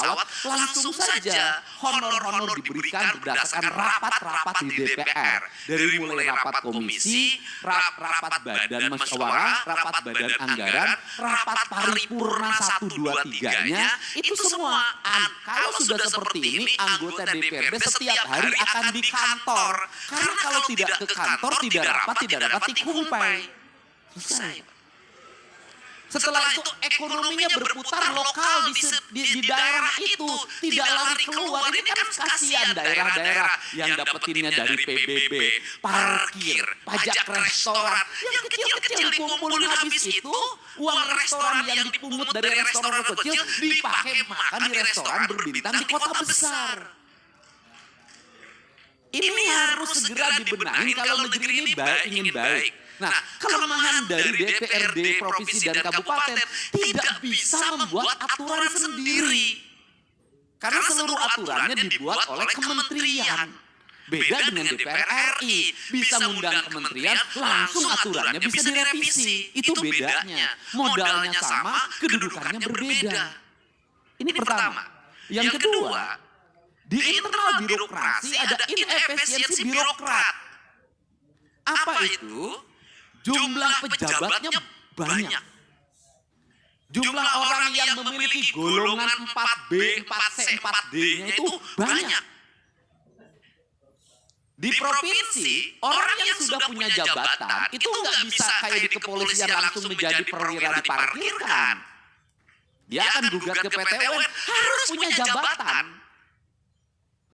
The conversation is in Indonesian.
pesawat, langsung saja honor-honor diberikan berdasarkan rapat-rapat di DPR. Dari mulai rapat komisi, rapat badan musyawarah, rapat badan anggaran, rapat paripurna 1, 2, 3-nya, itu semua. Kalau sudah seperti ini, anggota DPRD setiap hari akan di kantor. Karena kalau tidak ke kantor, tidak dapat dikumpai. Selesai. Setelah itu ekonominya berputar lokal di daerah itu, tidak lari keluar. Ini kan kasihan daerah-daerah yang dapetinnya dari PBB, parkir, pajak restoran, yang kecil-kecil dikumpulin habis itu, uang restoran yang dipungut dari restoran kecil dipakai makan di restoran berbintang di kota besar. Ini harus segera dibenahi kalau negeri ini ingin baik. Nah, kelemahan dari DPRD, provinsi, dan kabupaten tidak bisa membuat aturan sendiri. Karena seluruh aturannya dibuat oleh kementerian. Beda dengan DPR RI, bisa mengundang kementerian, langsung aturannya bisa direvisi. Itu bedanya. Modalnya sama, kedudukannya berbeda. Ini pertama. Yang kedua, di internal birokrasi ada inefisiensi birokrat. Apa itu? Jumlah pejabatnya banyak. Jumlah orang yang memiliki golongan 4B, 4C, 4D-nya itu banyak. Di provinsi, orang yang sudah punya jabatan itu nggak bisa kayak di kepolisian langsung menjadi perwira diparkirkan. Dia akan gugat ke PT UN, harus punya jabatan.